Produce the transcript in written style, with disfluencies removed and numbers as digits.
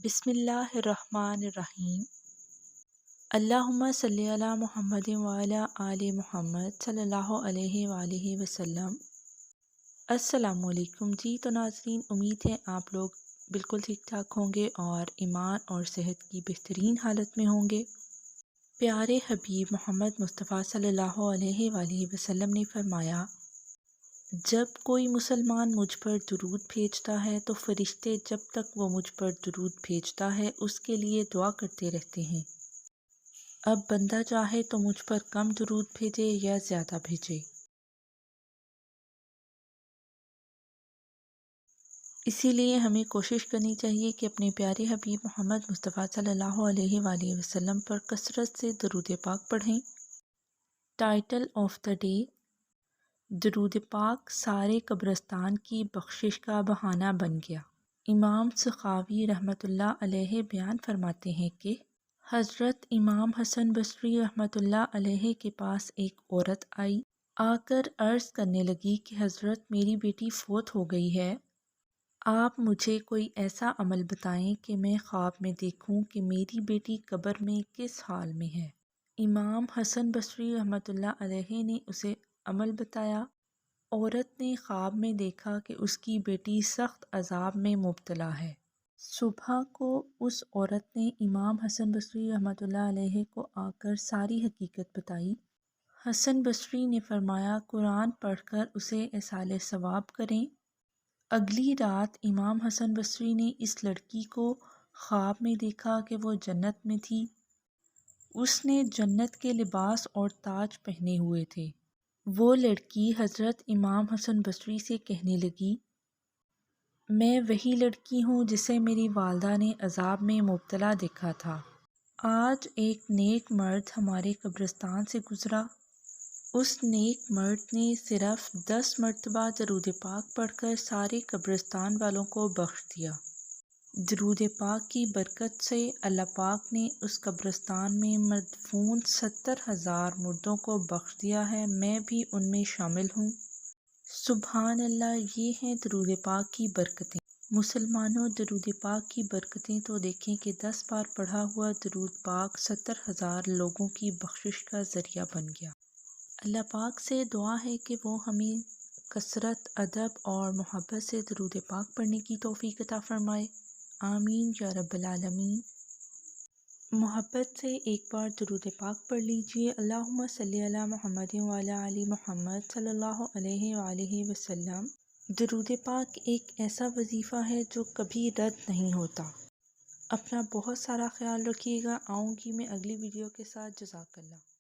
بسم اللہ الرحمن الرحیم۔ اللہم صلی علی محمد وعلی آل محمد صلی اللہ علیہ وآلہ وسلم۔ السلام علیکم جی۔ تو ناظرین، امید ہے آپ لوگ بالکل ٹھیک ٹھاک ہوں گے اور ایمان اور صحت کی بہترین حالت میں ہوں گے۔ پیارے حبیب محمد مصطفیٰ صلی اللہ علیہ وآلہ وسلم نے فرمایا، جب کوئی مسلمان مجھ پر درود بھیجتا ہے تو فرشتے جب تک وہ مجھ پر درود بھیجتا ہے اس کے لیے دعا کرتے رہتے ہیں۔ اب بندہ چاہے تو مجھ پر کم درود بھیجے یا زیادہ بھیجے، اسی لیے ہمیں کوشش کرنی چاہیے کہ اپنے پیارے حبیب محمد مصطفیٰ صلی اللہ علیہ وآلہ وسلم پر کثرت سے درود پاک پڑھیں۔ ٹائٹل آف دا ڈے: درود پاک سارے قبرستان کی بخشش کا بہانہ بن گیا۔ امام سخاوی رحمۃ اللہ علیہ بیان فرماتے ہیں کہ حضرت امام حسن بصری رحمۃ اللہ علیہ کے پاس ایک عورت آئی، آ کر عرض کرنے لگی کہ حضرت میری بیٹی فوت ہو گئی ہے، آپ مجھے کوئی ایسا عمل بتائیں کہ میں خواب میں دیکھوں کہ میری بیٹی قبر میں کس حال میں ہے۔ امام حسن بصری رحمۃ اللہ علیہ نے اسے عمل بتایا۔ عورت نے خواب میں دیکھا کہ اس کی بیٹی سخت عذاب میں مبتلا ہے۔ صبح کو اس عورت نے امام حسن بصری رحمۃ اللہ علیہ کو آ کر ساری حقیقت بتائی۔ حسن بصری نے فرمایا، قرآن پڑھ کر اسے ایصال ثواب کریں۔ اگلی رات امام حسن بصری نے اس لڑکی کو خواب میں دیکھا کہ وہ جنت میں تھی۔ اس نے جنت کے لباس اور تاج پہنے ہوئے تھے۔ وہ لڑکی حضرت امام حسن بصری سے کہنے لگی، میں وہی لڑکی ہوں جسے میری والدہ نے عذاب میں مبتلا دیکھا تھا۔ آج ایک نیک مرد ہمارے قبرستان سے گزرا۔ اس نیک مرد نے صرف 10 مرتبہ درود پاک پڑھ کر سارے قبرستان والوں کو بخش دیا۔ درود پاک کی برکت سے اللہ پاک نے اس قبرستان میں مدفون 70,000 مردوں کو بخش دیا ہے، میں بھی ان میں شامل ہوں۔ سبحان اللہ، یہ ہیں درود پاک کی برکتیں۔ مسلمانوں، درود پاک کی برکتیں تو دیکھیں کہ 10 بار پڑھا ہوا درود پاک 70,000 لوگوں کی بخشش کا ذریعہ بن گیا۔ اللہ پاک سے دعا ہے کہ وہ ہمیں کثرت، ادب اور محبت سے درود پاک پڑھنے کی توفیق عطا فرمائے۔ آمین یا رب العالمین۔ محبت سے ایک بار درود پاک پڑھ لیجئے۔ اللہم صلی علی محمد وعلی آل محمد صلی اللہ علیہ وآلہ وسلم۔ درود پاک ایک ایسا وظیفہ ہے جو کبھی رد نہیں ہوتا۔ اپنا بہت سارا خیال رکھیے گا۔ آؤں گی میں اگلی ویڈیو کے ساتھ۔ جزاک اللہ۔